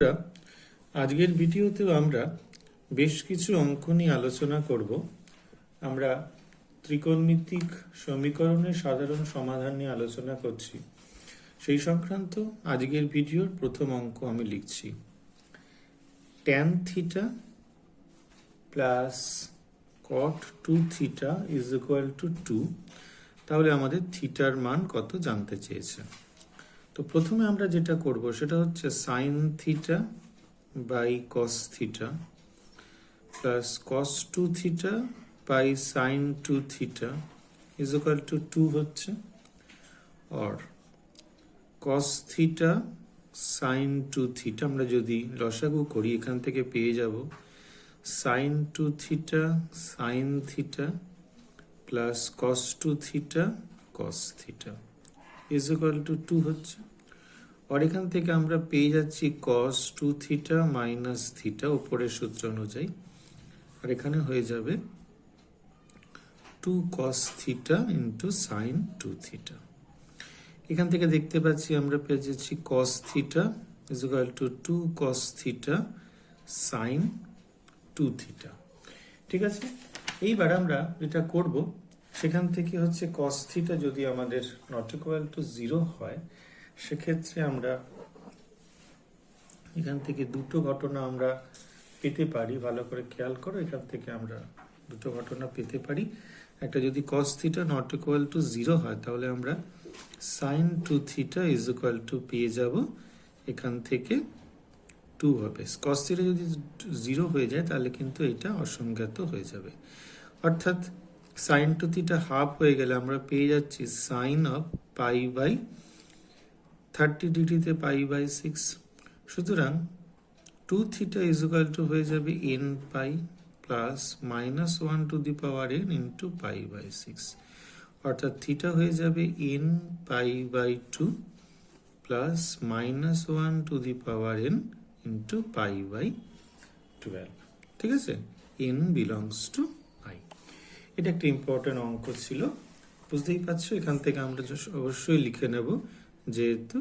আমরা আজকের ভিডিওতেও আমরা বেশ কিছু অঙ্ক নিয়ে আলোচনা করব। আমরা ত্রিকোণমিতিক সমীকরণের সাধারণ সমাধান নিয়ে আলোচনা করছি। সেই সংক্রান্ত আজকের ভিডিওর প্রথম অঙ্ক আমি লিখছি। tan theta plus cot 2 theta is equal to 2। তাহলে আমাদের থিটার মান কত জানতে চেয়েছে। তো প্রথমে আমরা যেটা করব সেটা হচ্ছে sine theta by cos theta plus cos 2 theta by sine 2 theta is equal to 2 হচ্ছে, আর কস থিটা সাইন 2 থিটা আমরা যদি লসাগু করি এখান থেকে পেয়ে যাব sine 2 theta sine theta plus cos 2 theta cos theta is equal to 2 হচ্ছে। আর এখান থেকে আমরা পেয়ে যাচ্ছি cos 2 থিটা মাইনাস থিটা উপরের সূত্র অনুযায়ী, আর এখানে হয়ে যাবে 2 cos theta into sign 2 theta. এখান থেকে দেখতে পাচ্ছি আমরা পেয়ে যাচ্ছি cos theta is equal to 2 cos theta sine 2 theta. ঠিক আছে, এইবার আমরা যেটা করব সেখান থেকে হচ্ছে cos থিটা যদি আমাদের নট ইকুয়াল টু 0 হয় সেক্ষেত্রে আমরা এখান থেকে দুটো ঘটনা আমরা পেতে পারি। ভালো করে খেয়াল করো, এখান থেকে আমরা দুটো ঘটনা পেতে পারি। একটা যদি cos theta not equal to 0 হয় তাহলে আমরা sine 2 theta is equal to পেয়ে যাব এখান থেকে 2 হবে। cos থিটা যদি 0 হয়ে যায় তাহলে কিন্তু এটা অসংজ্ঞাত হয়ে যাবে, অর্থাৎ সাইন 2 থিটা হাফ হয়ে গেলে আমরা পেয়ে যাচ্ছি সাইন অফ পাই বাই 30 ডিগ্রিতে পাই বাই 6। সুতরাং 2 থিটা ইজ ইকুয়াল টু হয়ে যাবে n pi plus minus 1 to the power n into pi by 6, অর্থাৎ থিটা হয়ে যাবে n pi by 2 plus minus 1 to the power n into pi by 12। ঠিক আছে, n belongs to i। এটা একটা important অঙ্ক ছিল, বুঝতেই পারছো। এখান থেকে আমরা অবশ্যই লিখে নেব যেহেতু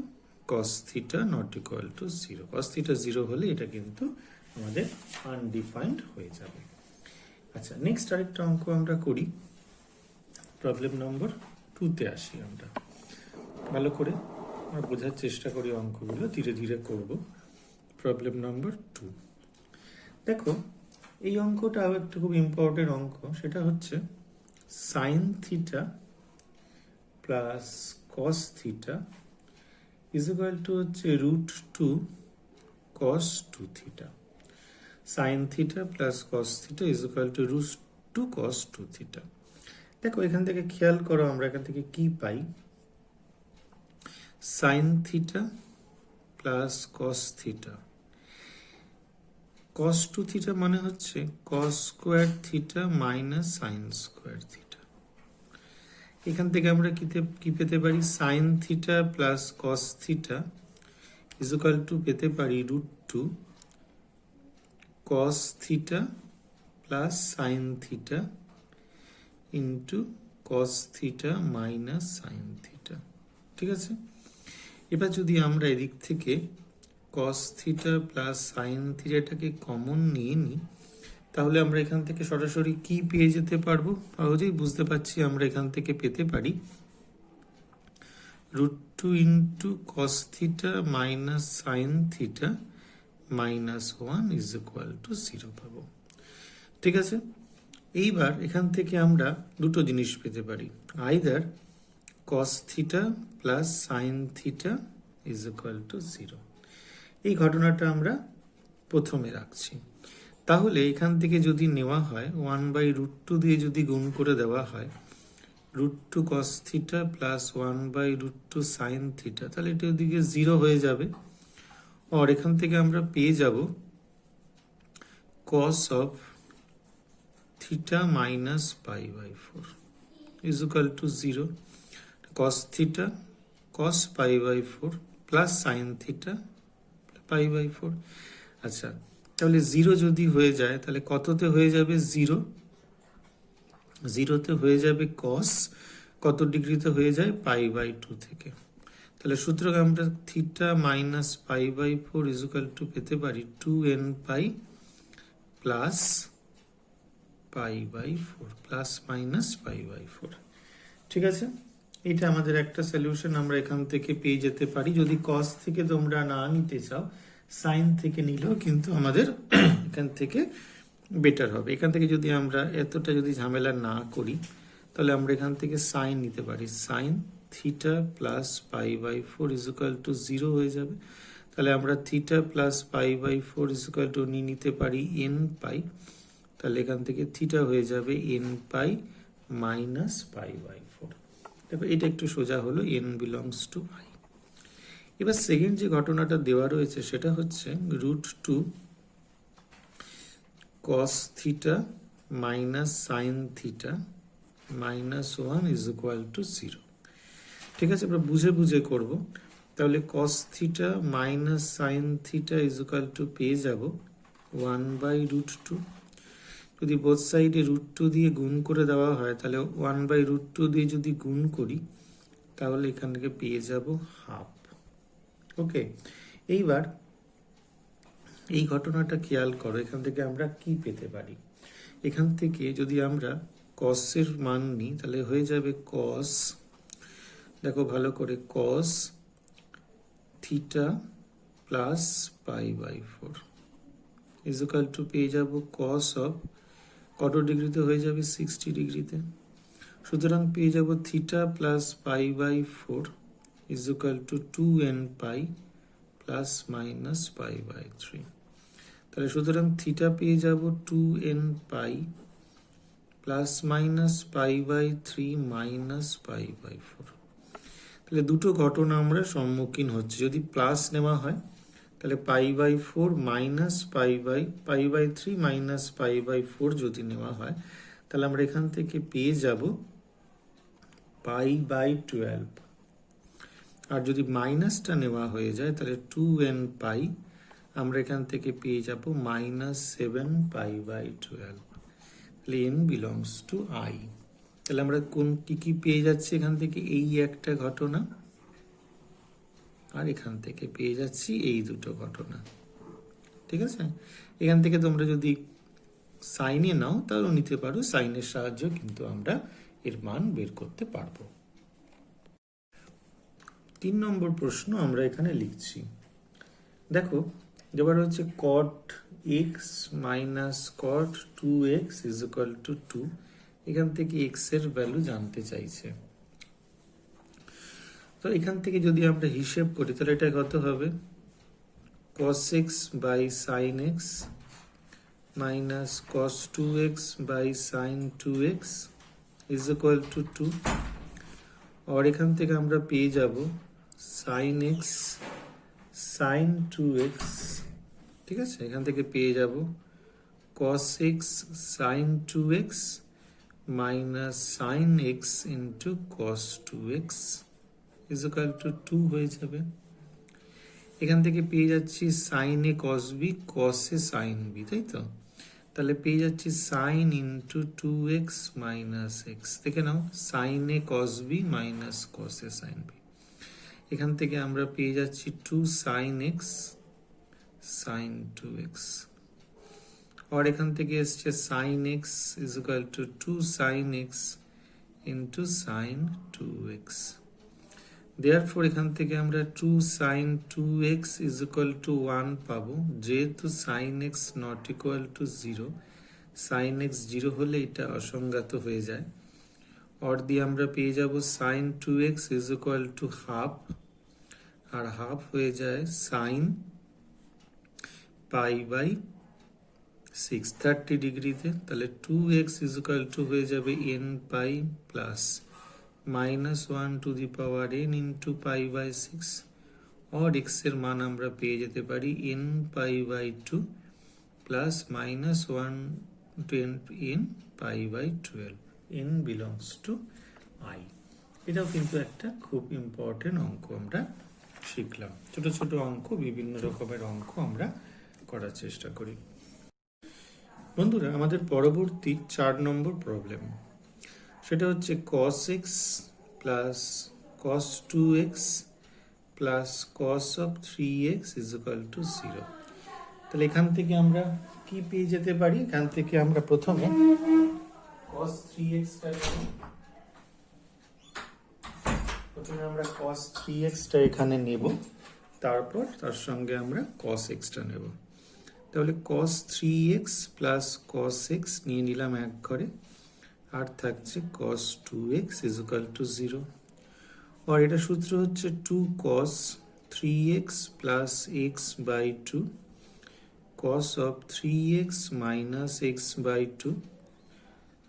cos theta not equal to 0, cos theta 0 হলে এটা কিন্তু আমাদের আনডিফাইন্ড হয়ে যাবে। আচ্ছা, নেক্সট আরেকটা অঙ্ক আমরা করি। প্রবলেম নম্বর 2 তে আসি। আমরা ভালো করে আমরা বোঝার চেষ্টা করি, অঙ্কগুলো ধীরে ধীরে করব। প্রবলেম নম্বর 2 দেখো, এই অঙ্কটা একটা খুব ইম্পর্টেন্ট অঙ্ক। সেটা হচ্ছে sine theta plus cos theta is equal to হচ্ছে √2 cos 2 theta. Sine theta plus cos theta is equal to √2 cos 2 theta. দেখো এখান থেকে খেয়াল করো, আমরা এখান থেকে কি পাই? Sine theta plus cos theta. cos 2 theta মানে হচ্ছে cos square theta minus sine square theta. এখান থেকে আমরা কি পেতে পারি? Sine theta plus cos theta is equal to পেতে পারি √2 cos theta plus sine theta into cos theta minus sine theta. ঠিক আছে, এবার যদি আমরা এদিক থেকে cos থিটা প্লাস সাইন থিটাটাকে কমন নিয়ে নিই তাহলে আমরা এখান থেকে সরাসরি কি পেয়ে যেতে পারবো? সহজেই বুঝতে পারছি, আমরা এখান থেকে পেতে পারি √2 into cos theta minus sine theta minus 1 is equal to 0 পাবো। ঠিক আছে, এইবার এখান থেকে আমরা দুটো জিনিস পেতে পারি, either cos theta plus sine theta is equal to 0। এই ঘটনাটা আমরা প্রথমে রাখছি। তাহলে এখান থেকে যদি নেওয়া হয় 1/√2 দিয়ে যদি গুণ করে দেওয়া হয় √2 cos theta plus 1/√2 sine theta, তাহলে এটা ওদিকে 0 হয়ে যাবে। আর এখান থেকে আমরা পেয়ে যাব cos of theta minus pi by 4 is equal to 0। cos theta cos pi by 4 plus sine theta pi by 4। আচ্ছা, তাহলে 0 যদি হয়ে যায় তাহলে কততে হয়ে যাবে? 0তে হয়ে যাবে cos, কত ডিগ্রিতে হয়ে যায়? পাই বাই 2 থেকে। তাহলে সুতরাং আমরা theta minus pi by 4 equal to পেতে পারি 2n pi plus pi by 4 plus minus pi by 4। ঠিক আছে, এটা আমাদের একটা সলিউশন আমরা এখান থেকে পেয়ে যেতে পারি। যদি কস থেকে তোমরা না নিতে চাও, সাইন থেকে নিলেও কিন্তু আমাদের এখান থেকে বেটার হবে। এখান থেকে যদি আমরা এতটা যদি ঝামেলা না করি, তাহলে আমরা এখান থেকে সাইন নিতে পারি। Sine theta plus pi by 4 equal to 0 হয়ে যাবে। তাহলে আমরা theta plus pi by 4 equal to নিতে পারি এন পাই। তাহলে এখান থেকে থিটা হয়ে যাবে n pi minus pi by 4। দেখো এটা একটু সোজা হলো, এন বিলংস টু আই। এবার সেকেন্ড যে ঘটনাটা দেওয়া রয়েছে সেটা হচ্ছে √2 cos theta minus sine theta minus 1 is equal to 0। ঠিক আছে, আমরা বুঝে বুঝে করব। তাহলে cos theta minus sine theta is equal to পেয়ে যাব 1/√2। যদি বোথ সাইডে √2 দিয়ে গুণ করে দেওয়া হয়, তাহলে 1/√2 দিয়ে যদি গুণ করি, তাহলে এখান থেকে পেয়ে যাব হাফ। ওকে, এইবার এই ঘটনাটা খেয়াল করো, এখান থেকে আমরা কি পেতে পারি। এখান থেকে যদি আমরা cos এর মান নিই, তাহলে হয়ে যাবে cos, দেখো ভালো করে, cos theta plus pi by 4 is equal to পেয়ে যাব cos অফ, কত ডিগ্রিতে হয়ে যাবে 60 ডিগ্রিতে। সুতরাং পেয়ে যাব theta plus pi by 4 is equal to 2n pi plus minus pi by 3। তাহলে সুতরাং থিটা পেয়ে যাব 2n pi plus minus pi by 3 minus pi by 4। তাহলে দুটো ঘটনা আমরা সম্মুখীন হচ্ছে। যদি প্লাস নেওয়া হয়, তাহলে pi by 4 minus pi by 3 minus pi by 4 যদি নেওয়া হয়, তাহলে আমরা এখান থেকে পেয়ে যাব পাই বাই 12। আর যদি মাইনাসটা নেওয়া হয়ে যায়, তাহলে 2n পাই আমরা এখান থেকে পেয়ে যাব মাইনাস 7 পাই বাই 12। তাহলে n বিলংস টু আই। তাহলে আমরা কোন কি পেয়ে যাচ্ছি এখান থেকে, এই একটা ঘটনা, আর এখান থেকে পেয়ে যাচ্ছি এই দুটো ঘটনা। ঠিক আছে, এখান থেকে তোমরা যদি সাইনে নাও তাহলেও নিতে পারো, সাইনের সাহায্য কিন্তু আমরা এর মান বের করতে পারবো। 3 নম্বর প্রশ্ন আমরা এখানে লিখছি। দেখো, এবার হচ্ছে cot x minus cot 2x is equal to 2। এখান থেকে x এর ভ্যালু জানতে চাইছে। তো এখান থেকে যদি আমরা হিসেব করি, তাহলে এটা কত হবে, cos x by sin x minus cos 2x by sin 2x is equal to 2। আর এখান থেকে আমরা পেয়ে যাব sin x sin 2x। ঠিক আছে, এখান থেকে পেয়ে যাব cos x sin 2x minus sin x into cos 2x is equal to 2 হয়ে যাবে। এখান থেকে পেয়ে যাচ্ছি sin a cos b cos a sin b, তাই তো? তাহলে পেয়ে যাচ্ছি sin into 2x minus x। দেখে নাও, sin a cos b minus cos a sin b। এখান থেকে আমরা পেয়ে যাচ্ছি 2 sin x sin 2x। আর এখান থেকে এসছে sin x is equal to 2 sin x into sin 2x। therefore এখান থেকে আমরা 2 sin 2x is equal to 1 পাবো, যেহেতু sin x not equal to 0। sin x 0 হলে এটা অসংজ্ঞাত হয়ে যায়। আর দিয়ে আমরা পেয়ে যাব sin 2x is equal to half, আর হাফ হয়ে যায় sin পাই বাই 6 30 ডিগ্রিতে। তাহলে 2x is equal to হয়ে যাবে n pi plus minus 1 to the power n into pi by 6। और x এর মান আমরা পেয়ে যেতে পারি n pi by 2 plus minus 1 to n pi by 12। n belongs to i। এটাও কিন্তু একটা খুব ইম্পর্টেন্ট অঙ্ক আমরা শিখলাম। ছোট ছোট অঙ্ক, বিভিন্ন রকমের অঙ্ক আমরা করার চেষ্টা করি। বন্ধুরা, আমাদের পরবর্তী 4 নম্বর প্রবলেম, সেটা হচ্ছে cos x plus cos 2x plus cos of 3x is equal to 0। তাহলে এখান থেকে আমরা কি পেয়ে যেতে পারি? এখান থেকে আমরা প্রথমে cos 3x টা এখানে নেব, তারপর তার সঙ্গে আমরা cos x টা নেব। তাহলে cos 3x plus cos x নিয়ে নিলাম এক ঘরে, আর থাকছে cos 2x is equal to 0। আর এটা সূত্র হচ্ছে 2 cos 3x plus x by 2 cos of 3x minus x by 2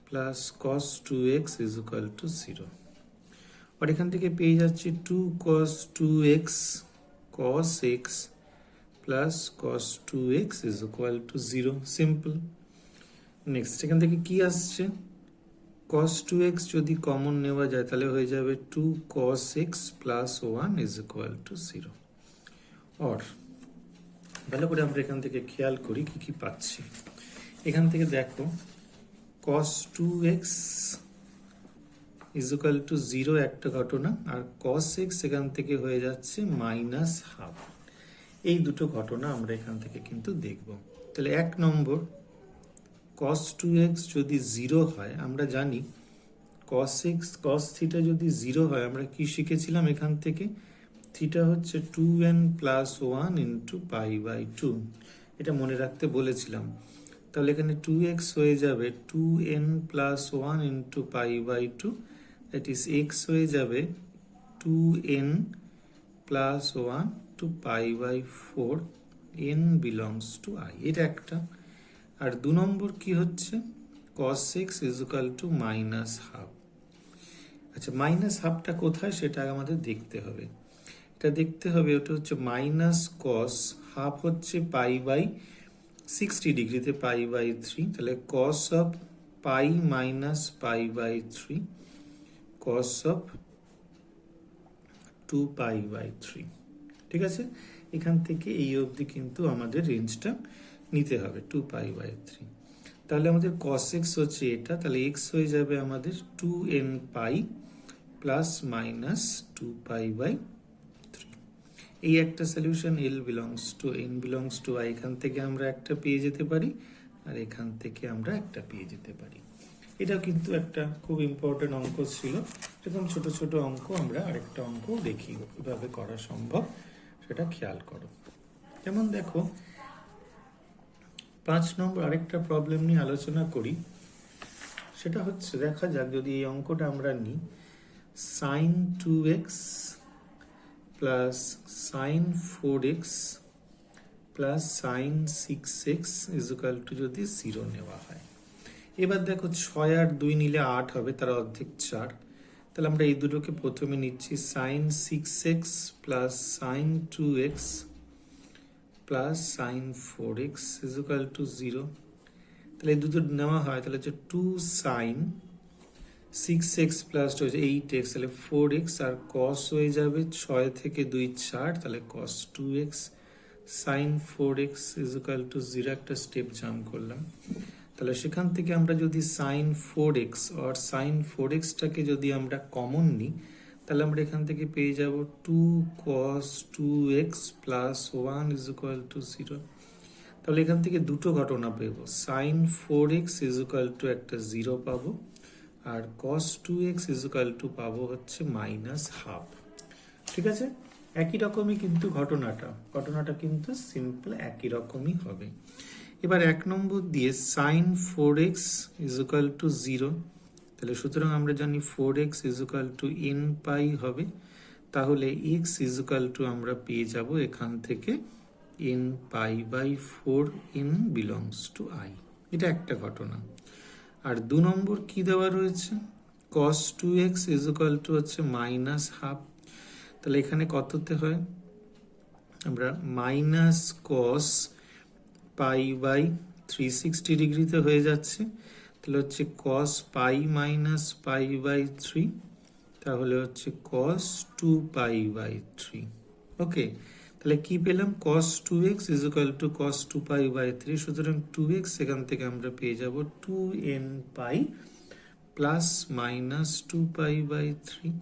plus cos 2x is equal to 0। और এখান থেকে পেয়ে যাচ্ছি 2 cos 2x cos x plus cos 2x is equal to 0। Simple. Next এখান থেকে কি আসছে? cos 2x যদি কমন নেওয়া যায় তাহলে হয়ে যাবে 2 cos x plus 1 is equal to 0। और ভালো করে আমরা এখান থেকে খেয়াল করি কি কি পাচ্ছি। এখান থেকে দেখো cos 2x is equal to 0 একটা ঘটনা, আর cos x এখান থেকে হয়ে যাচ্ছে মাইনাস হাফ। এই দুটো ঘটনা আমরা এখান থেকে কিন্তু দেখব। তাহলে এক নম্বর, cos 2x যদি 0 হয়, আমরা জানি cos থিটা যদি 0 হয়, আমরা কি শিখেছিলাম এখান থেকে? থিটা হচ্ছে 2n plus 1 into pi by 2, এটা মনে রাখতে বলেছিলাম। তাহলে এখানে 2x হয়ে যাবে 2n plus 1 into pi by 2, that is x হয়ে যাবে 2n plus 1 to pi by 4, n belongs to i। এটা একটা। আর দু নম্বর কি হচ্ছে? cos x is equal two minus half. আচ্ছা, মাইনাস হাফটা কোথায় সেটা আমাদের দেখতে হবে। এটা দেখতে হবে, ওটা হচ্ছে মাইনাস কস হাফ হচ্ছে পাই বাই 60 ডিগ্রিতে পাই বাই 3, তাহলে cos of pi minus pi by 3 cos of 2 pi by 3। ঠিক আছে, এখান থেকে এই অবধি কিন্তু আমাদের রেঞ্জটা নিতে হবে 2 পাই বাই 3। তাহলে আমাদের cos x হচ্ছে এটা, তাহলে x হয়ে যাবে আমাদের 2n pi plus minus 2 pi by 3। এই একটা solution, l belongs to n belongs to i, এখান থেকে আমরা একটা পেয়ে যেতে পারি, আর এখান থেকে আমরা একটা পেয়ে যেতে পারি। এটা কিন্তু একটা খুব ইম্পর্টেন্ট অঙ্ক ছিল। এরকম ছোট ছোট অঙ্ক আমরা আরেকটা অঙ্ক দেখি কিভাবে করা সম্ভব, সেটা খেয়াল করো। যেমন দেখো 5 নম্বর আরেকটা প্রবলেম নিয়ে আলোচনা করি। সেটা হচ্ছে, দেখা যাক যদি এই অঙ্কটা আমরা নিই, sin 2x plus sin 4x plus sin 6x is equal two যদি 0 নেওয়া হয়। এবার দেখো 6 আর 2 নিলে 8 হবে, তার অর্ধেক 4। তাহলে আমরা এই দুটোকে প্রথমে নিচ্ছি, sin 6x plus sin 2x plus sin 4x is equal to 0। তাহলে এই দুটো নেওয়া হয়, তাহলে হচ্ছে 2 sin 6x প্লাস 8x, তাহলে 4x, আর cos হয়ে যাবে 6 থেকে 2 4, তাহলে cos 2x sin 4x is equal to 0। একটা স্টেপ জাম্প করলাম। তাহলে সেখান থেকে আমরা যদি sin 4x আর sin 4x টাকে যদি আমরা কমন নিই, তাহলে আমরা এখান থেকে পেয়ে যাব 2 cos 2x plus 1 is equal to 0। তাহলে এখান থেকে দুটো ঘটনা পেব, sin 4x is equal two একটা 0 পাবো, আর cos 2x is equal two পাবো হচ্ছে মাইনাস হাফ। ঠিক আছে, একই রকমই কিন্তু ঘটনাটা কিন্তু সিম্পল একই রকমই হবে। এবার 1 নম্বর দিয়ে sin 4x is equal to 0, তাহলে সুতরাং আমরা জানি 4x is equal two n পাই হবে, তাহলে x ইজ ইকুয়াল টু আমরা পেয়ে যাব এখান থেকে n pi by 4, n belongs to i। এটা একটা ঘটনা। আর 2 নম্বর কি দেওয়া রয়েছে? cos 2x is equal to হচ্ছে মাইনাস হাফ। তাহলে এখানে কততে হয়? আমরা মাইনাস cos পাই বাই 360 ডিগ্রিতে হয়ে যাচ্ছে, তাহলে হচ্ছে cos pi minus pi by 3, তাহলে হচ্ছে cos 2 পাই বাই 3। ওকে, তাহলে কি পেলাম? cos 2x is equal to cos 2 pi by 3, সুতরাং 2x এখান থেকে আমরা পেয়ে যাব 2n pi plus minus 2 pi by 3।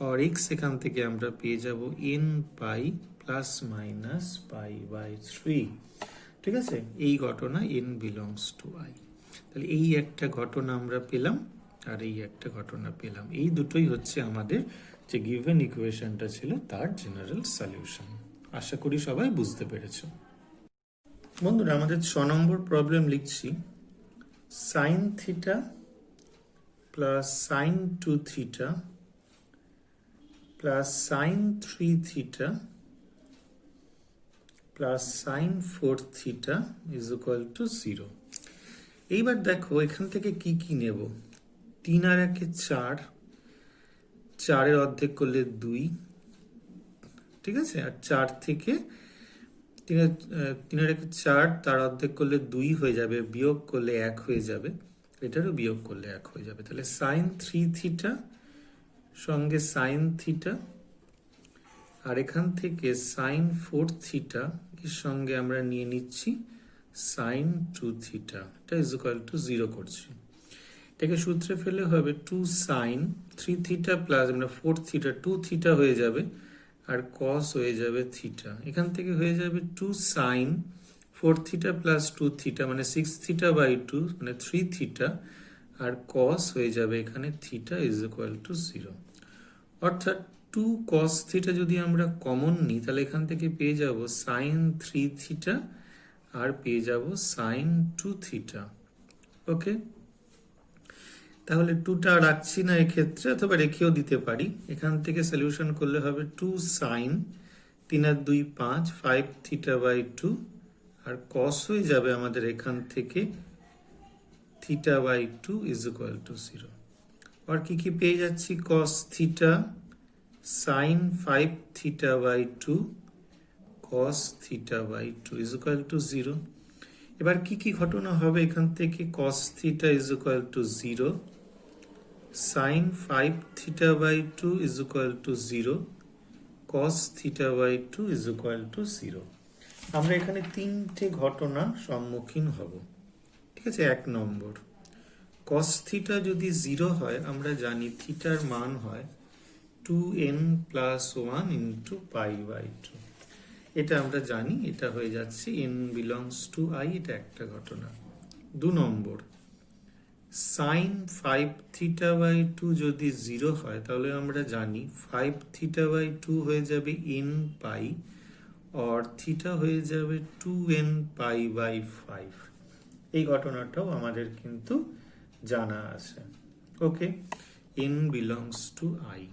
আর এক্স এখান থেকে আমরা পেয়ে যাব n pi plus minus pi by 3। ঠিক আছে, এই ঘটনা n বিলংস টু i। তাহলে এই একটা ঘটনা আমরা পেলাম আর এই একটা ঘটনা পেলাম, এই দুটোই হচ্ছে আমাদের যে গিভেন ইকুয়েশনটা ছিল তার জেনারেল সলিউশন। আশা করি সবাই বুঝতে পেরেছো। বন্ধুরা, আমাদের 6 নম্বর প্রবলেম লিখছি। Sign theta plus sign 2 theta plus sign 3 theta plus sign 4 theta is equal to 0। এইবার দেখো এখান থেকে কি কি নেব। 3 আর 1 4, 4 অর্ধেক করলে 2, ঠিক আছে, আর 4 থেকে 3 আর 1 4, তার অর্ধেক করলে 2 হয়ে যাবে, বিয়োগ করলে 1 হয়ে যাবে, এটারও বিয়োগ করলে 1 হয়ে যাবে। তাহলে সাইন 3 থিটা সঙ্গে সাইন থিটা, আর এখান থেকে সাইন 4 থিটা এর সঙ্গে আমরা নিয়ে নিচ্ছি সাইন 2 থিটা, এটা ইজ ইকুয়াল টু 0 করছি। এটাকে সূত্রে ফেলে হবে 2 sine 3 theta plus 4 theta, 2 theta হয়ে যাবে, আর কস হয়ে যাবে থিটা। এখান থেকে হয়ে যাবে 2 সাইন 4 থিটা প্লাস 2 থিটা মানে 6 থিটা বাই 2 মানে 3 থিটা, আর কস হয়ে যাবে এখানে থিটা ইজ ইকুয়াল টু 0। অর্থাৎ 2 cos থিটা যদি আমরা কমন নিই তাহলে এখান থেকে পেয়ে যাব সাইন 3 থিটা আর পেয়ে যাব সাইন 2 থিটা। ওকে, তাহলে 2টা রাখছি না এক্ষেত্রে, অথবা রেখেও দিতে পারি। এখান থেকে সলিউশন করলে হবে 2 সাইন 3 আর 2 5, 5 থিটা বাই 2, আর কস হয়ে যাবে আমাদের এখান থেকে theta by 2 is equal to 0। আর কি কি পেয়ে যাচ্ছি, cos theta sine 5 theta by 2 cos theta by 2 is equal to 0। এবার কি কি ঘটনা হবে এখান থেকে, cos theta is equal to 0, sine 5 theta by 2 is equal to 0, cos theta by 2 is equal to 0। আমরা এখানে 3টে ঘটনা সম্মুখীন হব। ঠিক আছে, 1 নম্বর, cos থিটা যদি 0 হয় আমরা জানি থিটার মান হয় 2n plus 1 into pi by 2, এটা আমরা জানি, এটা হয়ে যাচ্ছে n বিলংস টু i, এটা একটা ঘটনা। 2 নম্বর, সাইন 5 থিটা বাই 2 যদি 0 হয় তাহলে আমরা জানি 5 থিটা বাই 2 হয়ে যাবে n পাই, আর থিটা হয়ে যাবে 2n পাই বাই 5। এই ঘটনাটাও আমাদের কিন্তু জানা আছে। ওকে, n বিলংস টু i।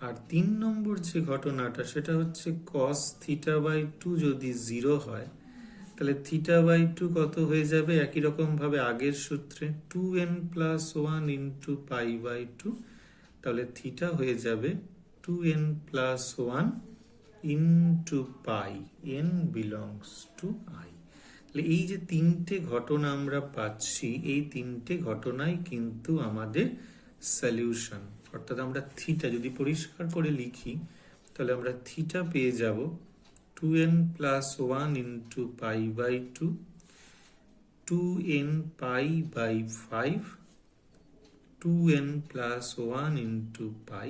আর 3 নম্বর যে ঘটনাটা সেটা হচ্ছে cos থিটা বাই 2 যদি 0 হয় তাহলে থিটা বাই 2 কত হয়ে যাবে, একই রকম ভাবে আগের সূত্রে 2n plus 1 into pi by 2, তাহলে থিটা হয়ে যাবে 2n plus 1 into pi, n belongs to i। তাহলে এই যে 3টে ঘটনা আমরা পাচ্ছি, এই 3টে ঘটনাই কিন্তু আমাদের সলিউশন। অর্থাৎ আমরা থিটা যদি পরিষ্কার করে লিখি তাহলে আমরা থিটা পেয়ে যাব 2n plus 1 into pi by 2, 2n pi by 5, 2n plus 1 into pi,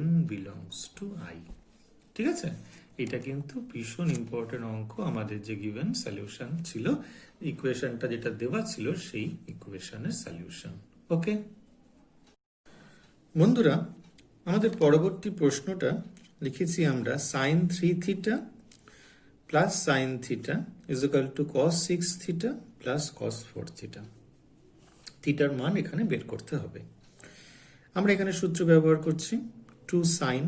n belongs to i। ঠিক আছে, এটা কিন্তু ভীষণ ইম্পর্টেন্ট অঙ্ক, আমাদের যে গিভেন সলিউশন ছিল, ইকুয়েশনটা যেটা দেওয়া ছিল সেই ইকুয়েশনের সলিউশন। ওকে বন্ধুরা, আমাদের পরবর্তী প্রশ্নটা লিখেছি আমরা sine 3 theta plus sine theta is equal to cos 6 theta plus cos 4 theta. থিটার মান এখানে বের করতে হবে। আমরা এখানে সূত্র ব্যবহার করছি 2 sine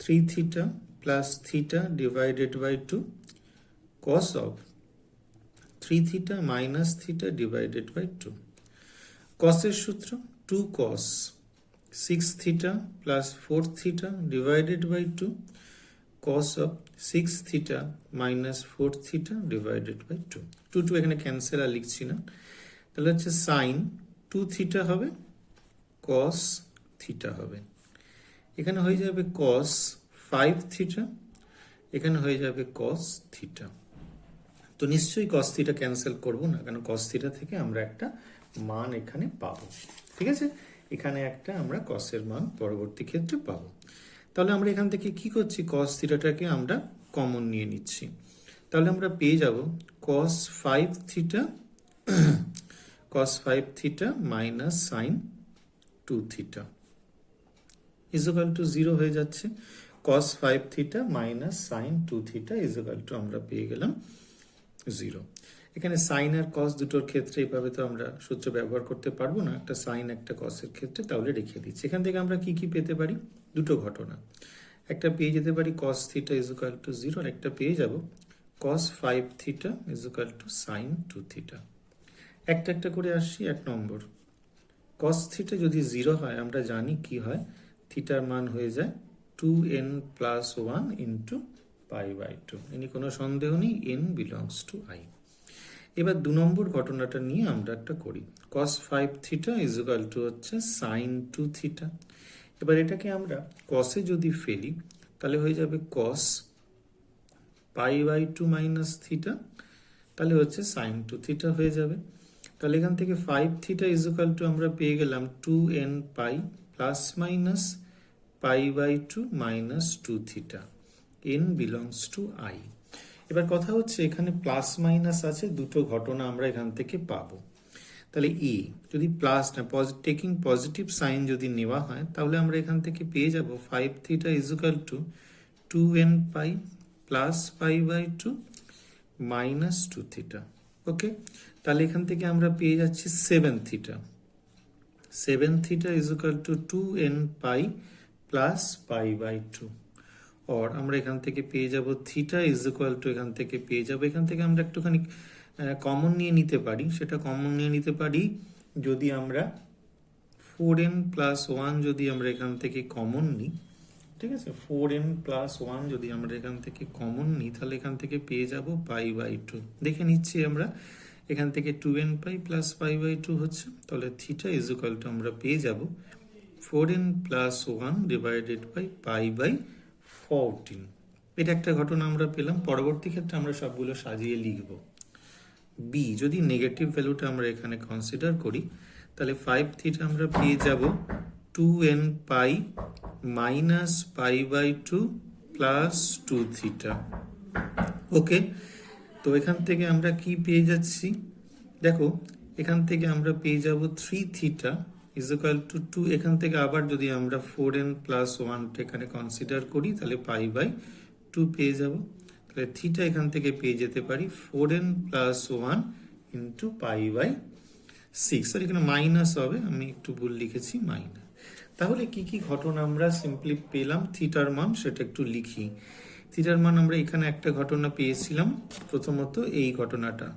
3 theta plus theta divided by 2 cos of 3 theta minus theta divided by 2। কসের সূত্র 2 cos 6 theta plus 4 theta divided by 2 cos of 6 theta minus 4 theta divided by 2। 2 এখানে ক্যান্সেল, আর লিখছি না। তাহলে হচ্ছে সাইন 2 থিটা হবে, cos থিটা হবে, এখানে হয়ে যাবে cos 5 থিটা, এখানে হয়ে যাবে cos থিটা। তো নিশ্চয়ই cos থিটা ক্যান্সেল করব না, কারণ cos থিটা থেকে আমরা একটা মান এখানে পাবো। ঠিক আছে, এখানে একটা আমরা কসের মান পরবর্তী ক্ষেত্রে পাবো। তাহলে আমরা এখান থেকে কি করছি, কস থিটাটাকে আমরা কমন নিয়ে নিচ্ছি। তাহলে আমরা পেয়ে যাব কস 5 theta cos 5 theta minus sin 2 theta is equal to 0 হয়ে যাচ্ছে। cos 5 theta minus sin 2 theta is equal to আমরা পেয়ে গেলাম 0। এখানে sin আর cos দুটোর ক্ষেত্রে এইভাবে তো আমরা সূত্র ব্যবহার করতে পারবো না, একটা sin একটা cos এর ক্ষেত্রে, তাহলে রেখে দিচ্ছি। এখান থেকে আমরা কি কি পেতে পারি, দুটো ঘটনা, একটা পেয়ে যেতে পারি cos theta is equal to 0, আর একটা পেয়ে যাব cos 5 theta is equal to sin 2 theta। একটা একটা করে আসছি। এক নম্বর, cos থিটা যদি 0 হয় আমরা জানি কি হয়, থিটার মান হয়ে যায় 2n plus 1 into pi by 2, any কোনো সন্দেহ নেই, n belongs to i। এবার 2 নম্বর ঘটনাটা নিয়ে আমরা একটা করি, cos 5 theta is equal to হচ্ছে sin 2 থিটা। এবার এটাকে আমরা cosে যদি ফেলি তাহলে হয়ে যাবে cos pi by 2 minus theta, তাহলে হচ্ছে sin 2 থিটা হয়ে যাবে। তাহলে এখান থেকে 5 থিটা ইজ ইকুয়াল টু আমরা পেয়ে গেলাম 2n pi plus minus pi by 2 minus 2 theta, n belongs to i। এবার কথা হচ্ছে এখানে প্লাস মাইনাস আছে, দুটো ঘটনা আমরা এখান থেকে পাবো। তাহলে যদি প্লাস না টেকিং পজিটিভ সাইন যদি নেওয়া হয় তাহলে আমরা এখান থেকে পেয়ে যাব 5 theta is equal to 2n pi plus pi by 2 minus 2 theta. Okay, তাহলে এখান থেকে আমরা পেয়ে যাচ্ছি 7 theta. 7 theta is equal to 2n pi plus pi by 2, और আমরা এখান থেকে পেয়ে যাব থিটা ইজ ইকুয়াল টু, এখান থেকে পেয়ে যাব, এখান থেকে আমরা একটুখানি কমন নিয়ে নিতে পারি। সেটা কমন নিয়ে নিতে পারি যদি আমরা 4n প্লাস 1 যদি আমরা এখান থেকে কমন নিই, ঠিক আছে, 4n প্লাস 1 যদি আমরা এখান থেকে কমন নিই তাহলে এখান থেকে পেয়ে যাব পাই বাই 2। দেখে নিচ্ছি আমরা, এখান থেকে 2n pi plus pi by 2 হচ্ছে, তাহলে থিটা ইজ ইকুয়াল টু আমরা পেয়ে যাব 4n plus 1 divided by pi by 14। এটা একটা ঘটনা আমরা পেলাম। পরবর্তী ক্ষেত্রে আমরা সবগুলো সাজিয়ে লিখব। বি, যদি নেগেটিভ ভ্যালুটা আমরা এখানে কনসিডার করি তাহলে 5 থিটা আমরা পেয়ে যাব 2n pi minus pi by 2 plus 2 theta. Okay, তো এখান থেকে আমরা কি পেয়ে যাচ্ছি, দেখো এখান থেকে আমরা পেয়ে যাব 3 থিটা ইজ ইকুয়াল টু 2, এখান থেকে আবার যদি আমরা 4n প্লাস 1 এখানে কনসিডার করি তাহলে পাই বাই 2 পেয়ে যাব। তাহলে থিটা এখান থেকে পেয়ে যেতে পারি 4n plus 1 into pi by 6, আর এখানে মাইনাস হবে, আমি একটু ভুল লিখেছি, মাইনাস। তাহলে কি কি ঘটনা আমরা সিম্পলি পেলাম থিটার মান সেটা একটু লিখি। থিটার মান আমরা এখানে একটা ঘটনা পেয়েছিলাম, প্রথমত এই ঘটনাটা,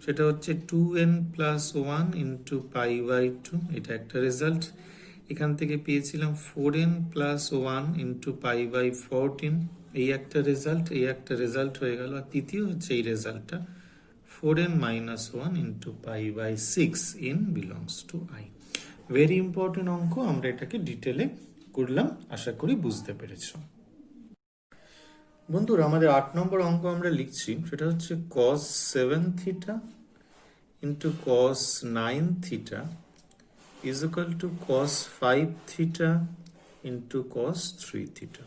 সেটা হচ্ছে 2n plus 1 into pi by 2, এটা একটা রেজাল্ট। এখান থেকে পেয়েছিলাম 4n plus 1 into pi by 14, এই একটা রেজাল্ট, এই একটা রেজাল্ট হয়ে গেল। আর তৃতীয় হচ্ছে এই রেজাল্টটা 4n minus 1 into pi by 6, n belongs to i। Very important অঙ্ক, আমরা এটাকে ডিটেলে করলাম, আশা করি বুঝতে পেরেছ। বন্ধুরা আমাদের 8 নম্বর অঙ্ক আমরা লিখছি, সেটা হচ্ছে cos 7 theta into cos 9 theta is equal to cos 5 theta into cos 3 theta.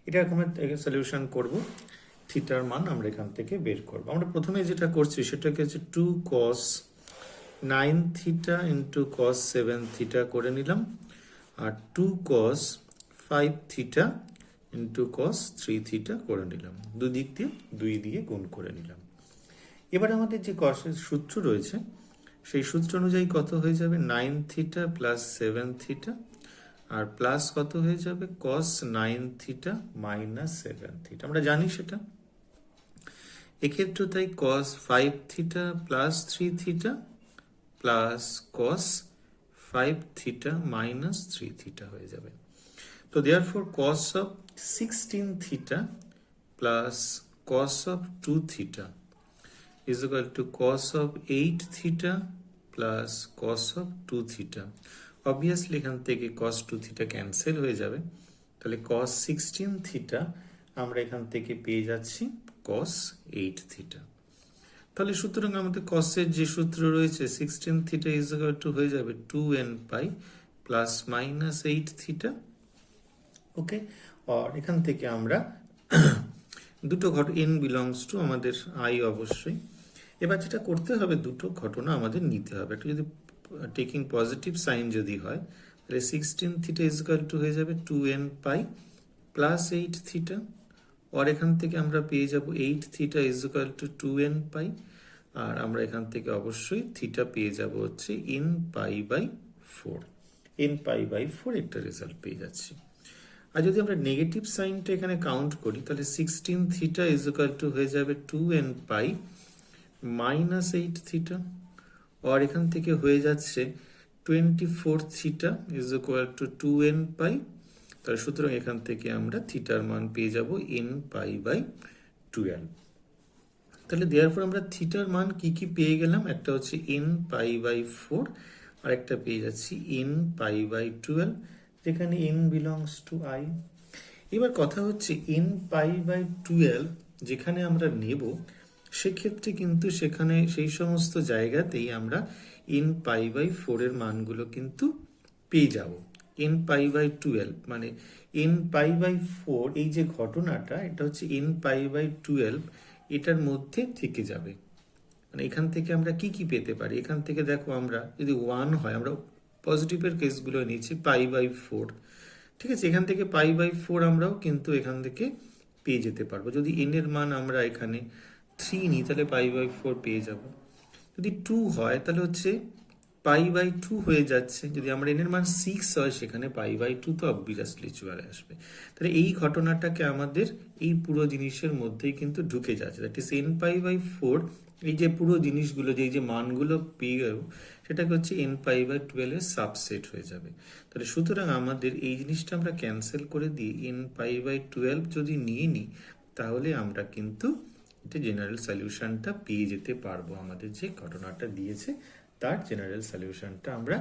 এটা আমরা সলিউশন করব, থিটার মান আমরা এখান থেকে বের করব। আমরা প্রথমে যেটা করছি সেটাকে হচ্ছে 2 cos 9 theta into cos 7 theta করে নিলাম, আর 2 cos 5 theta into cos 3 theta করে নিলাম, দুদিক দিয়ে 2 দিয়ে গুণ করে নিলাম। এবার আমাদের যে cosের সূত্র রয়েছে সেই সূত্র অনুযায়ী কত হয়ে যাবে 9 থিটা প্লাস 7 থিটা, আর প্লাস কত হয়ে যাবে cos 9 থিটা মাইনাস 7 থিটা, আমরা জানি সেটা। এক্ষেত্রে তাই cos 5 theta plus 3 theta plus cos 5 theta minus 3 theta হয়ে যাবে। তো therefore cos of 16 theta plus cos of 2 theta is equal to cos of 8 theta plus cos of 2 theta। Obviously এখান থেকে cos 2 theta ক্যান্সেল হয়ে যাবে, তাহলে cos 16 theta আমরা এখান থেকে পেয়ে যাচ্ছি cos 8 theta। তাহলে সুতরাং আমাদের cos এর যে সূত্র রয়েছে 16 theta is equal to হয়ে যাবে 2n pi plus minus 8 theta. Okay, আর এখান থেকে আমরা দুটো n বিলংস টু আমাদের i অবশ্যই। এবার যেটা করতে হবে, দুটো ঘটনা আমাদের নিতে হবে। একটা যদি টেকিং পজিটিভ সাইন যদি হয়, তাহলে 16 থিটা ইজ ইকুয়াল টু হয়ে যাবে 2n পাই প্লাস 8 থিটা। আর এখান থেকে আমরা পেয়ে যাব 8 theta is equal to 2n pi. আর আমরা এখান থেকে অবশ্যই থিটা পেয়ে যাব হচ্ছে n pi by 4। n pi by 4 একটা রেজাল্ট পেয়ে যাচ্ছি। আর যদি আমরা নেগেটিভ সাইনটা এখানে কাউন্ট করি, তাহলে 16 থিটা ইজ ইকুয়াল টু হয়ে যাবে 2n পাই মাইনাস 8 থিটা। আর এখান থেকে হয়ে যাচ্ছে 24 theta is equal to 2n পাই। তাহলে সুতরাং এখান থেকে আমরা থিটার মান পেয়ে যাব n পাই বাই 12। তাহলে দেওয়ার পর আমরা থিটার মান কি কি পেয়ে গেলাম, একটা হচ্ছে n পাই বাই 4, আর একটা পেয়ে যাচ্ছি n পাই বাই 12, যেখানে n বিলংস টু i। এবার কথা হচ্ছে n পাই বাই 12 যেখানে আমরা নেব, সেক্ষেত্রে কিন্তু সেখানে সেই সমস্ত জায়গাতেই আমরা n পাই বাই 4 এর মানগুলো কিন্তু পেয়ে যাব। n পাই বাই 12 মানে n পাই বাই 4, এই যে ঘটনাটা, এটা হচ্ছে n পাই বাই 12 এটার মধ্যে থেকে যাবে। মানে এখান থেকে আমরা কি কি পেতে পারি, এখান থেকে দেখো আমরা যদি 1 হয়, আমরা পজিটিভের কেসগুলো নিচ্ছি পাই বাই 4, ঠিক আছে, এখান থেকে পাই বাই 4 আমরাও কিন্তু এখান থেকে পেয়ে যেতে পারবো। যদি n এর মান আমরা এখানে 3 নিই, তাহলে পাই বাই 4 পেয়ে যাব। যদি 2 হয়, তাহলে হচ্ছে পাই বাই 2 হয়ে যাচ্ছে। যদি আমরা n এর মান 6 হয়, সেখানে পাই বাই 2 তো অবভিয়াসলি চলে আসবে। তাহলে এই ঘটনাটাকে আমাদের এই পুরো জিনিসের মধ্যেই কিন্তু ঢুকে যাচ্ছে, that is n pi by 4। এই যে পুরো জিনিসগুলো, যে মানগুলো পেয়ে গেল, সেটাকে হচ্ছে n পাই বাই 12 এর সাবসেট হয়ে যাবে। তাহলে সুতরাং আমাদের এই জিনিসটা আমরা ক্যান্সেল করে দিয়ে n পাই বাই 12 যদি নিয়ে নিই, তাহলে আমরা কিন্তু এটা জেনারেল সলিউশনটা পেয়ে যেতে পারবো। আমাদের যে ঘটনাটা দিয়েছে তার জেনারেল সলিউশনটা আমরা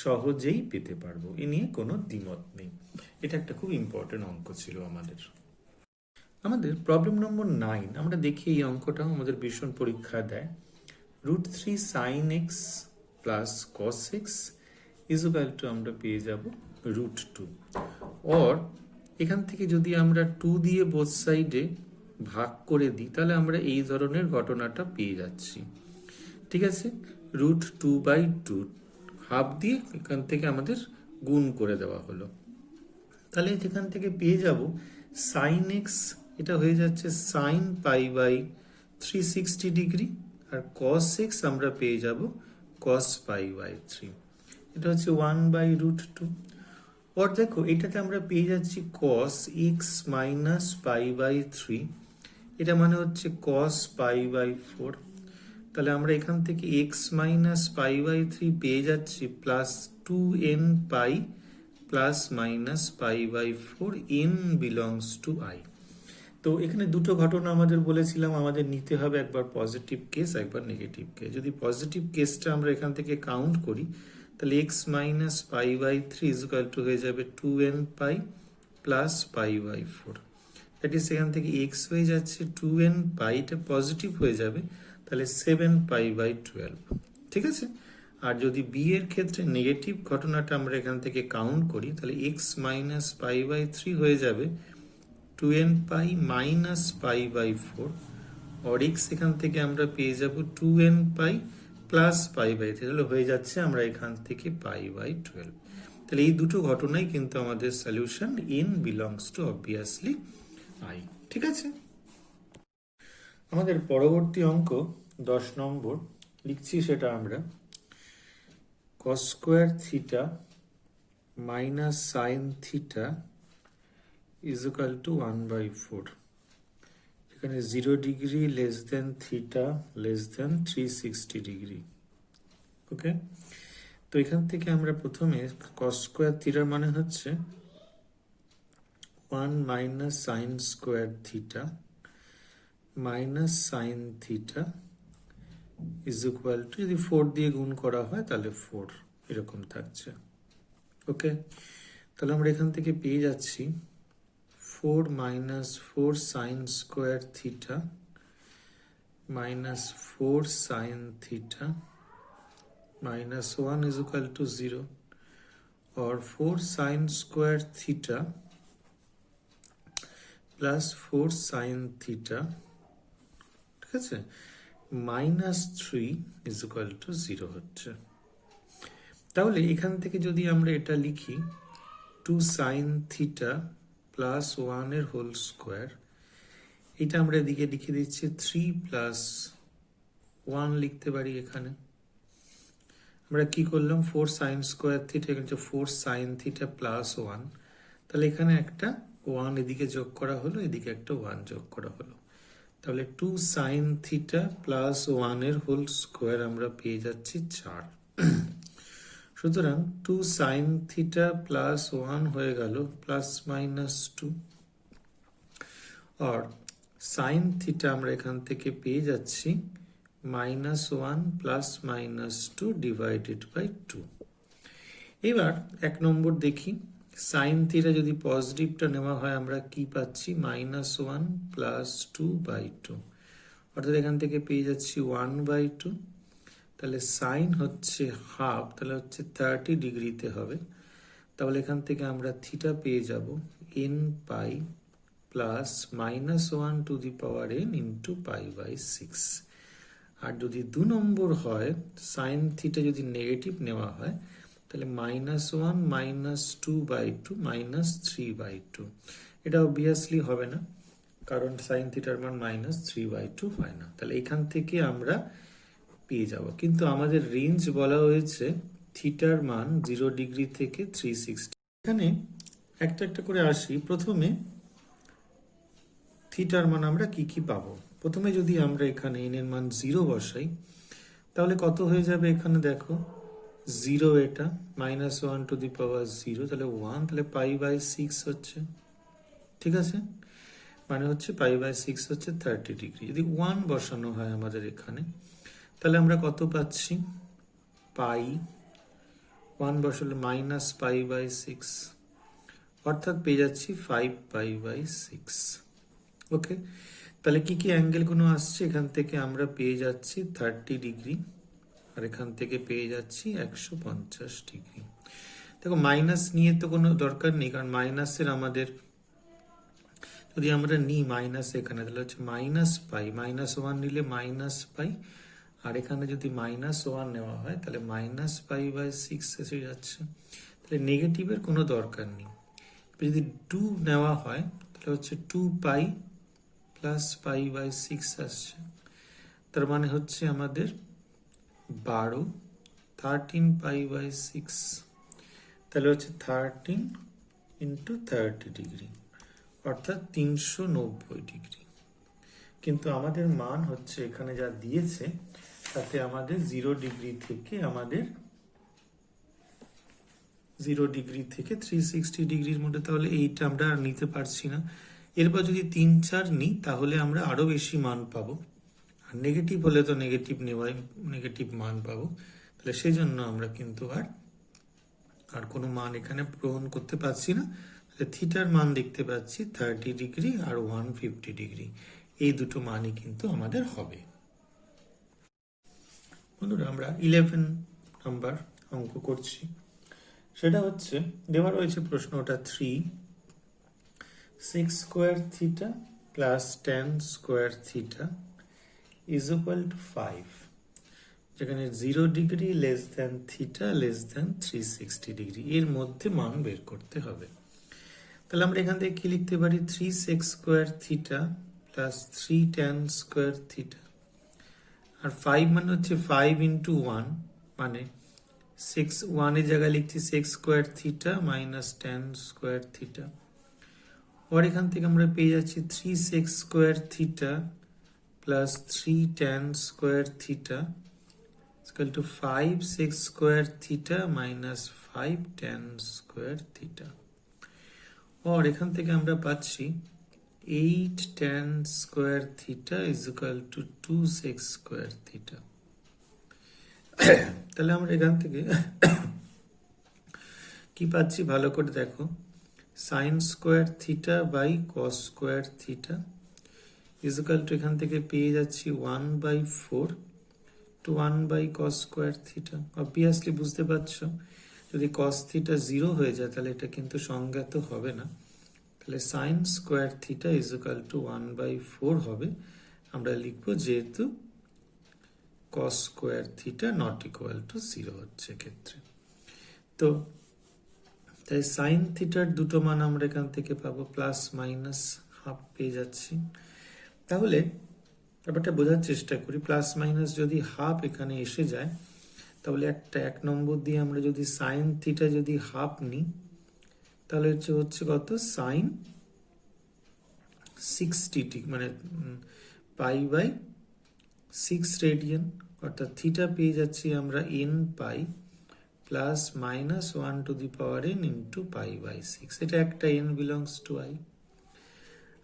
সহজেই পেতে পারবো, এ নিয়ে কোনো দ্বিমত নেই। এটা একটা খুব ইম্পর্টেন্ট অঙ্ক ছিল আমাদের প্রবলেম নম্বর 9। আমরা দেখি এই অঙ্কটা আমাদের ভীষণ পরীক্ষা দেয়। √3 sin x plus cos x is equal two আমরা পেয়ে যাব √2। আর এখান থেকে যদি আমরা 2 দিয়ে বোথ সাইডে ভাগ করে দিই, তাহলে আমরা এই ধরনের ঘটনাটা পেয়ে যাচ্ছি। ঠিক আছে, √2/2 হাফ দিয়ে এখান থেকে আমাদের গুণ করে দেওয়া হলো। তাহলে এখান থেকে পেয়ে যাব sin x, এটা হয়ে যাচ্ছে sin পাই বাই 360 ডিগ্রি, আর cos x আমরা পেয়ে যাব cos পাই বাই 3, এটা হচ্ছে 1/√2। আর দেখো এটাতে আমরা পেয়ে যাচ্ছি cos x minus pi by 3, এটা মানে হচ্ছে cos পাই বাই 4। তাহলে আমরা এখান থেকে x মাইনাস পাই বাই 3 পেয়ে যাচ্ছি plus 2n pi plus minus pi by 4 n belongs to i। তো এখানে দুটো ঘটনা আমাদের বলেছিলাম আমাদের নিতে হবে, একবার পজিটিভ কেস, একবার নেগেটিভ কেস। যদি পজিটিভ কেসটা আমরা এখান থেকে কাউন্ট করি, তাহলে x minus pi by 3 is equal to হয়ে যাবে 2n pi plus pi by 4। That is এখান থেকে x হয়ে যাচ্ছে 2n পাই, এটা পজিটিভ হয়ে যাবে, তাহলে 7 পাই বাই 12। ঠিক আছে, আর যদি b এর ক্ষেত্রে নেগেটিভ ঘটনাটা আমরা এখান থেকে কাউন্ট করি, তাহলে x মাইনাস পাই বাই 3 হয়ে যাবে 2n pi minus pi by 4। আর x এখান থেকে আমরা পেয়ে যাব 2n pi plus pi by 3, তাহলে হয়ে যাচ্ছে আমরা এখান থেকে পাই বাই 12। তাহলে এই দুটো ঘটনাই কিন্তু আমাদের solution n belongs two obviously i। ঠিক আছে, আমাদের পরবর্তী অঙ্ক 10 নম্বর লিখছি, সেটা আমরা cos square theta minus sine theta is equal to 1/4, এখানে 0 degree less than theta less than 360 degree. Okay, তো এখান থেকে আমরা প্রথমে cos স্কোয়ার থিটার মানে হচ্ছে 1 minus sine square theta minus sine theta is equal two, যদি 4 দিয়ে গুণ করা হয় তাহলে 4 এরকম থাকছে। ওকে, তাহলে আমরা এখান থেকে পেয়ে যাচ্ছি 4 minus 4 sign square theta minus 4 sign theta minus 1 is equal to 0। और 4 sin square theta plus 4 sin theta, ঠিক আছে, -3 ইজ ইকুয়াল টু 0 হচ্ছে। তাহলে এখান থেকে যদি আমরা এটা লিখি 2 sin theta প্লাস 1 এর হোল স্কোয়ার, এটা আমরা এদিকে লিখে দিচ্ছি 3 প্লাস 1 লিখতে পারি। এখানে আমরা কি করলাম, 4 sin square theta এখানে 4 sin theta প্লাস 1, তাহলে এখানে একটা 1 এদিকে যোগ করা হলো, এদিকে একটা 1 যোগ করা হলো, তাহলে 2 sin theta প্লাস 1 এর হোল স্কোয়ার আমরা পেয়ে যাচ্ছি 4। সুতরাং 2 sin theta প্লাস 1 হয়ে গেল প্লাস মাইনাস 2, আর sin theta আমরা এখান থেকে পেয়ে যাচ্ছি -1 প্লাস -2 ডিভাইডেড বাই 2। এবার 1 নম্বর দেখি, sin theta যদি পজিটিভটা নেওয়া হয় আমরা কি পাচ্ছি, -1 প্লাস 2/2, অর্থাৎ এখান থেকে পেয়ে যাচ্ছি 1/2। তাহলে সাইন হচ্ছে হাফ, তাহলে হচ্ছে 30 ডিগ্রিতে হবে। তাহলে এখান থেকে আমরা থিটা পেয়ে যাব n pi plus -1 to the power n into π/6। আর যদি 2 নম্বর হয়, সাইন থিটা যদি নেগেটিভ নেওয়া হয়, তাহলে -1 -2/2 -3/2। এটা অবভিয়াসলি হবে না, কারণ সাইন থিটার মান -3/2 হয় না। তাহলে এখান থেকে আমরা পেয়ে যাব, কিন্তু আমাদের রেঞ্জ বলা হয়েছে থিটার মান 0 ডিগ্রি থেকে 360। এখানে একটা একটা করে আসি। প্রথমে থিটার মান আমরা কি কি পাবো। প্রথমে যদি আমরা এখানে n এর মান 0 বসাই, তাহলে কত হয়ে যাবে, এখানে দেখো 0, এটা -1 টু দি পাওয়ার 0, তাহলে 1, তাহলে π/6 হচ্ছে, ঠিক আছে, মানে হচ্ছে π/6 হচ্ছে 30 ডিগ্রি। যদি 1 বসানো হয় আমাদের এখানে, তাহলে আমরা কত পাচ্ছি, পাই 1 বসালে -π/6, অর্থাৎ পেয়ে যাচ্ছি 5π/6। ওকে, তাহলে কি কি অ্যাঙ্গেল কোনো আসছে, এখান থেকে আমরা পেয়ে যাচ্ছি 30 ডিগ্রি, আর এখান থেকে পেয়ে যাচ্ছি 150 ডিগ্রি। দেখো মাইনাস নিয়ে তো কোনো দরকার নেই, কারণ মাইনাসের আমাদের যদি আমরা নিই মাইনাস এখানে, তাহলে হচ্ছে -π, -1 নিলে -π, আর এখানে যদি -1 নেওয়া হয় তাহলে -π/6 এসে যাচ্ছে। তাহলে নেগেটিভের কোনো দরকার নেই। যদি 2 নেওয়া হয় তাহলে হচ্ছে 2π প্লাস π/6 আসছে, তার মানে হচ্ছে আমাদের 12, 13π/6, তাহলে হচ্ছে 13 ইন্টু 30 ডিগ্রি, অর্থাৎ 390 ডিগ্রি। কিন্তু আমাদের মান হচ্ছে এখানে যা দিয়েছে তাতে আমাদের 0 ডিগ্রি থেকে 360 ডিগ্রির মধ্যে, তাহলে এইটা আমরা আর নিতে পারছি না। এরপর যদি 3-4 নিই তাহলে আমরা আরো বেশি মান পাবো, আর নেগেটিভ হলে তো নেগেটিভ মান পাবো। তাহলে সেই জন্য আমরা কিন্তু আর কোনো মান এখানে গ্রহণ করতে পারছি না। থিটার মান দেখতে পাচ্ছি 30 ডিগ্রি আর 150 ডিগ্রি, এই দুটো মানই কিন্তু আমাদের হবে। বন্ধুরা, আমরা 11 নাম্বার অঙ্ক করছি। সেটা হচ্ছে দেওয়া রয়েছে প্রশ্নটা 3 6 square theta plus 10 square theta is equal to 5, যেখানে 0 degree less than theta less than 360 degree, এর মধ্যে মান বের করতে হবে। তাহলে আমরা এখান থেকে কি লিখতে পারি, 3 6 square theta plus 3 10 square theta, আর 5 মানে হচ্ছে 5 ইন্টু 1, মানে 6, 1 এর জায়গায় লিখছি 6 square theta minus 10 square theta, আর এখান থেকে আমরা পেয়ে যাচ্ছি 3 6 square theta plus 3 10 square theta equal to 5 6 square theta minus 5 10 square theta, আর এখান থেকে আমরা পাচ্ছি 8 10 square theta is equal to 2 6 square theta. তাহলে আমরা এখান থেকে কি পাচ্ছি ভালো করে দেখো, sine square theta by cos square theta is equal two, এখান থেকে পেয়ে যাচ্ছি 1/4 to 1 by cos square theta. Obviously বুঝতে পারছো যদি cos থিটা 0 হয়ে যায় তাহলে এটা কিন্তু সংজ্ঞাত হবে না, তাহলে sin square theta is equal to 1/4 হবে। আমরা লিখবো যেহেতু cos square theta not equal to 0 হচ্ছে ক্ষেত্রে। তো তাই সাইন থিটার দুটো মান আমরা এখান থেকে পাবো, প্লাস মাইনাস হাফ পেয়ে যাচ্ছি। তাহলে ব্যাপারটা বোঝার চেষ্টা করি, প্লাস মাইনাস যদি হাফ এখানে এসে যায় তাহলে এক নম্বর দিয়ে আমরা যদি সাইন থিটা যদি হাফ নিই তাহলে হচ্ছে কত, সাইন 60 মানে π/6 রেডিয়ান, অর্থাৎ থিটা পেয়ে যাচ্ছি আমরা n pi plus minus 1^n into π/6, এটা একটা n বিলংস টু i।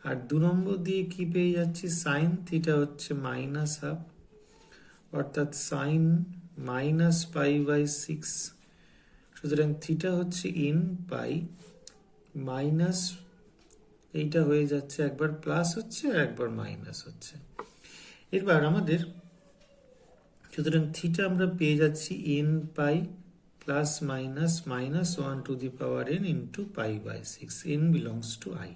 আর 2 নম্বর দিয়ে কি পেয়ে যাচ্ছি, সাইন থিটা হচ্ছে মাইনাস হাফ, অর্থাৎ সাইন মাইনাস π/6, সুতরাং থিটা হচ্ছে n পাই মাইনাস, এইটা হয়ে যাচ্ছে একবার প্লাস হচ্ছে আর একবার মাইনাস হচ্ছে। এবার আমাদের সুতরাং থিটা আমরা পেয়ে যাচ্ছি n pi plus minus -1^n into π/6, n belongs to i।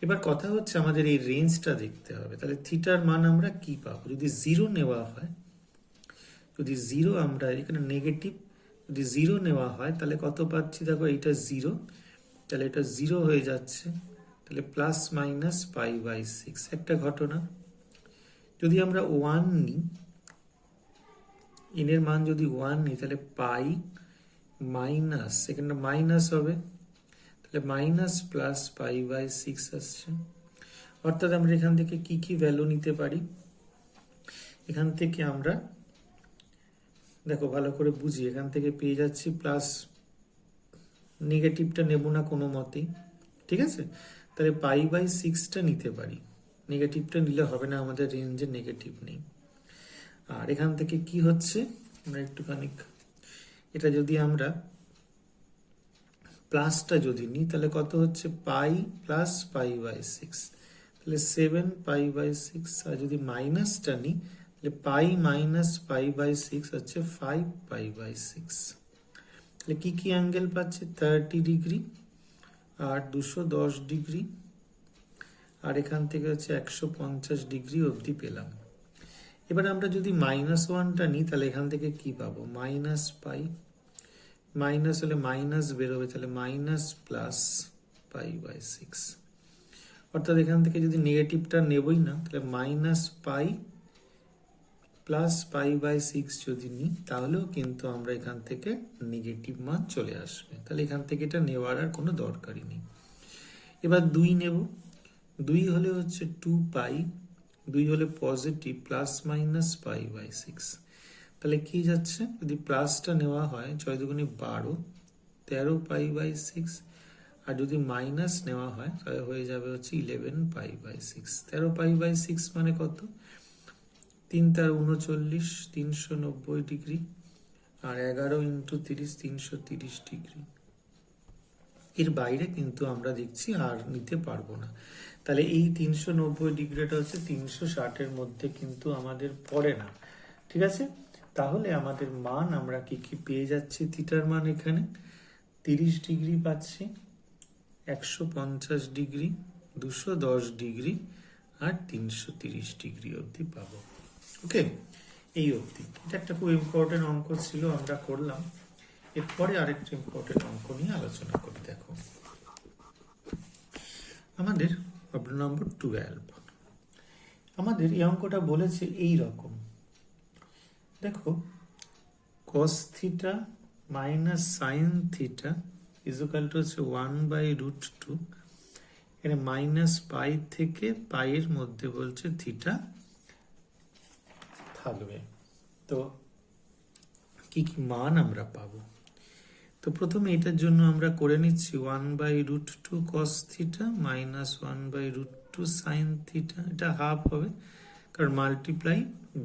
এবার কথা হচ্ছে আমাদের এই রেঞ্জটা দেখতে হবে, তাহলে থিটার মান আমরা কি পাবো যদি 0 নেওয়া হয়, যদি 0 আমরা এখানে নেগেটিভ, যদি 0 নেওয়া হয় তাহলে কত পাচ্ছি, দেখো এটা 0, তাহলে এটা 0 হয়ে যাচ্ছে, তাহলে প্লাস মাইনাস π/6 একটা ঘটনা। যদি আমরা 1 নিই, n এর মান যদি 1 নিই তাহলে পাই মাইনাস, এখানে মাইনাস হবে, তাহলে মাইনাস প্লাস π/6 আসছে। অর্থাৎ আমরা এখান থেকে কি কি ভ্যালু নিতে পারি, এখান থেকে আমরা দেখো ভালো করে বুঝি, এখান থেকে পেয়ে যাচ্ছি প্লাস, নেগেটিভটা নেব না কোনো মতেই, ঠিক আছে, তাহলে π/6টা নিতে পারি, নেগেটিভটা নিলে হবে না, আমাদের রেঞ্জে নেগেটিভ নেই। আর এখান থেকে কি হচ্ছে, আমরা একটুখানি এটা যদি আমরা প্লাসটা যদি নিই তাহলে কত হচ্ছে, পাই প্লাস π/6, তাহলে 7 π/6, আর যদি মাইনাসটা নিই তাহলে পাই মাইনাস π/6 হচ্ছে 5 π/6। তাহলে কি কি অ্যাঙ্গেল পাচ্ছে, 30 ডিগ্রি আর 210 ডিগ্রি, আর এখান থেকে হচ্ছে 150 ডিগ্রি অবধি পেলাম। এবার আমরা যদি -1টা নিই তাহলে এখান থেকে কি পাবো, মাইনাস পাই, মাইনাস হলে মাইনাস বেরোবে, তাহলে মাইনাস প্লাস π/6, অর্থাৎ এখান থেকে যদি নেগেটিভটা নেবই না তাহলে মাইনাস পাই প্লাস π/6 যদি নিই তাহলেও কিন্তু আমরা এখান থেকে নেগেটিভ মান চলে আসবে, তাহলে এখান থেকে এটা নেওয়ার আর কোনো দরকারই নেই। এবার 2 নেব, 2 হলে হচ্ছে 2 পাই, 2 হলে পজিটিভ প্লাস মাইনাস π/6, তাহলে কি যাচ্ছে, যদি প্লাসটা নেওয়া হয় 6 দুগুণে 12, 13 π/6, আর যদি মাইনাস নেওয়া হয় তাহলে হয়ে যাবে হচ্ছে 11 π/6। 13 π/6 মানে কত, 3 × 39, 390 ডিগ্রি, আর 11 × 30, 330 ডিগ্রি। এর বাইরে কিন্তু আমরা দেখছি আর নিতে পারবো না, তাহলে এই 390 ডিগ্রিটা হচ্ছে 360-এর মধ্যে কিন্তু আমাদের পড়ে না, ঠিক আছে। তাহলে আমাদের মান আমরা কি কি পেয়ে যাচ্ছি, থিটার মান এখানে 30 ডিগ্রি পাচ্ছি, 150 ডিগ্রি, 210 ডিগ্রি আর 330 ডিগ্রি অবধি পাবো। ওকে, এই অবধি এটা একটা খুব ইম্পর্টেন্ট অঙ্ক ছিল, আমরা করলাম। এরপরে আরেকটা ইম্পর্টেন্ট অঙ্ক নিয়ে আলোচনা করি। দেখো আমাদের প্রবলেম নম্বর 12, আমাদের এই অঙ্কটা বলেছে এই রকম, দেখো cos theta minus sine theta equal to হচ্ছে 1/√2, এখানে মাইনাস পাই থেকে পাইয়ের মধ্যে বলছে থিটা থাকবে। তো কি কি মান আমরা পাবো, তো প্রথমে এটার জন্য আমরা করে নিচ্ছি 1/√2 cos theta minus 1/√2 sine theta, এটা হাফ হবে কারণ মাল্টিপ্লাই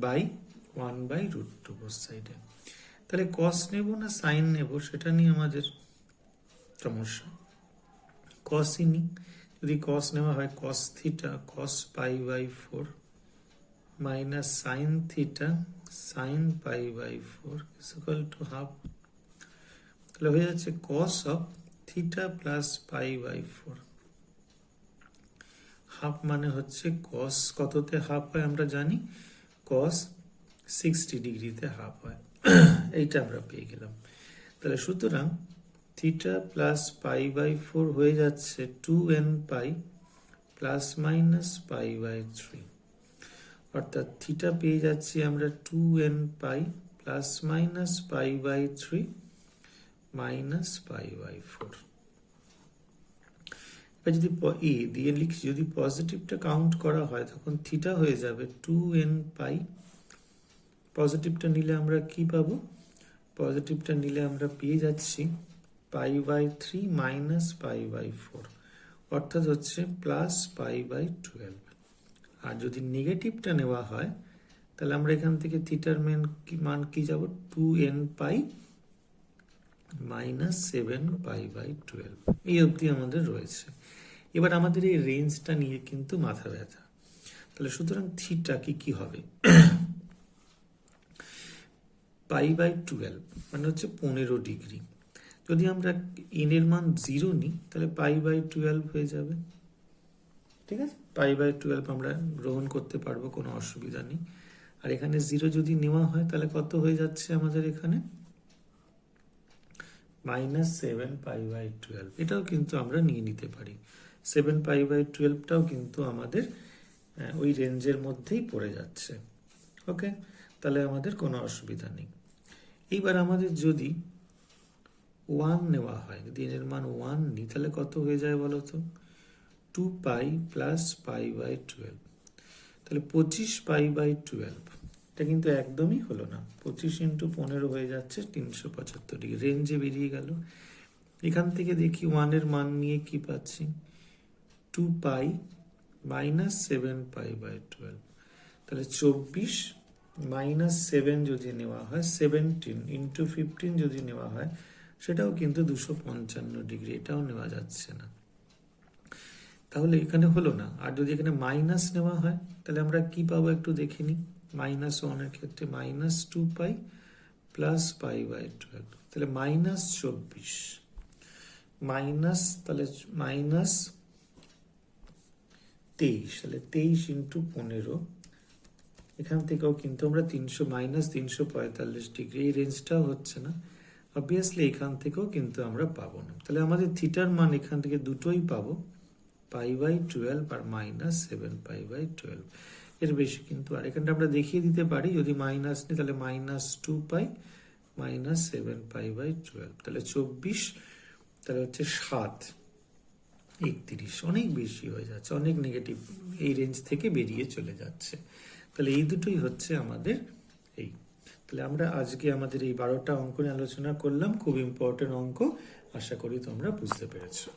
বাই 1/√2 বোথ সাইডে। তাহলে cos নেব না সাইন নেব সেটা নিয়ে আমাদের সমস্যা, cosই নিই। যদি cos নেওয়া হয় cos theta cos π/4 minus sine theta sine π/4 is equal to half. তাহলে হয়ে যাচ্ছে cos of theta plus pi by 4। Half মানে হচ্ছে cos কততে হাফ হয় আমরা জানি, cos 60 ডিগ্রিতে হাফ হয়। এইটা আমরা পেয়ে গেলাম। তাহলে সুতরাং থিটা প্লাস পাই বাই 4 হয়ে যাচ্ছে 2n pi plus minus pi by 3, অর্থাৎ থিটা পেয়ে যাচ্ছি আমরা 2n pi plus minus pi by 3 minus pi by 4। এবার যদি এ দিয়ে লিখি, যদি পজিটিভটা কাউন্ট করা হয় তখন থিটা হয়ে যাবে 2n পাই, পজিটিভটা নিলে আমরা কি পাবো, পজিটিভটা নিলে আমরা পেয়ে যাচ্ছি pi by 3 minus pi by 4, অর্থাৎ হচ্ছে প্লাস পাই বাই 12। আর যদি নেগেটিভটা নেওয়া হয় তাহলে আমরা এখান থেকে থিটার মান কি যাব, 2n pi minus 7 pi by 12, এই অবধি আমাদের রয়েছে। এবার আমাদের এই রেঞ্জটা নিয়ে কিন্তু মাথা ব্যথা। তাহলে সুতরাং থিটা কি হবে, পাই বাই 12 মানে হচ্ছে 15 ডিগ্রি। যদি আমরা n এর মান 0 নিই তাহলে পাই বাই 12 হয়ে যাবে। ঠিক আছে, পাই বাই 12 আমরা গ্রহণ করতে পারবো, কোনো অসুবিধা নেই। আর এখানে 0 যদি নেওয়া হয় তাহলে কত হয়ে যাচ্ছে আমাদের এখানে, মাইনাস 7 পাই বাই 12। এটাও কিন্তু আমরা নিয়ে নিতে পারি, 7 পাই বাই 12টাও কিন্তু আমাদের ওই রেঞ্জের মধ্যেই পড়ে যাচ্ছে। ওকে, তাহলে আমাদের কোনো অসুবিধা নেই। এইবার আমাদের যদি 1 নেওয়া হয়, যদি এর মান 1 নিই তাহলে কত হয়ে যায় বলো তো, 2 পাই প্লাস পাই বাই 12, তাহলে 25 পাই বাই 12। এটা কিন্তু একদমই হলো না, 25 ইন্টু 15 হয়ে যাচ্ছে 375 ডিগ্রি, রেঞ্জে বেরিয়ে গেল। এখান থেকে দেখি 1 এর মান নিয়ে কি পাচ্ছি, 2 পাই মাইনাস 7 পাই বাই 12, তাহলে 24 মাইনাস 7 যদি নেওয়া হয়, 17 ইন্টু 15 যদি নেওয়া হয় সেটাও কিন্তু 255 ডিগ্রি, এটাও নেওয়া যাচ্ছে না, তাহলে এখানে হলো না। আর যদি এখানে মাইনাস নেওয়া হয় তাহলে আমরা কি পাবো একটু দেখে নিই, মাইনাস 1 এর ক্ষেত্রে minus 2 pi plus pi by 12, তাহলে মাইনাস 24 মাইনাস, তাহলে মাইনাস 23, তাহলে 23 ইন্টু 15, এখান থেকেও কিন্তু আমরা মাইনাস 345 ডিগ্রি, এই রেঞ্জটাও হচ্ছে না, অবভিয়াসলি এখান থেকেও কিন্তু আমরা পাবো না। তাহলে আমাদের থিটার মান এখান থেকে দুটোই পাবো, পাই বাই 12 আর মাইনাস 7 পাই বাই 12, এর বেশি কিন্তু। আর এখানটা আমরা দেখিয়ে দিতে পারি, যদি মাইনাস নিই তাহলে minus 2 pi minus 7 pi by 12, তাহলে 24, তাহলে হচ্ছে 7 31, অনেক বেশি হয়ে যাচ্ছে, অনেক নেগেটিভ এই রেঞ্জ থেকে বেরিয়ে চলে যাচ্ছে। তাহলে এই দুটোই হচ্ছে আমাদের এই। তাহলে আমরা আজকে আমাদের এই 12টা অঙ্ক নিয়ে আলোচনা করলাম, খুব ইম্পর্টেন্ট অঙ্ক, আশা করি তোমরা বুঝতে পেরেছো।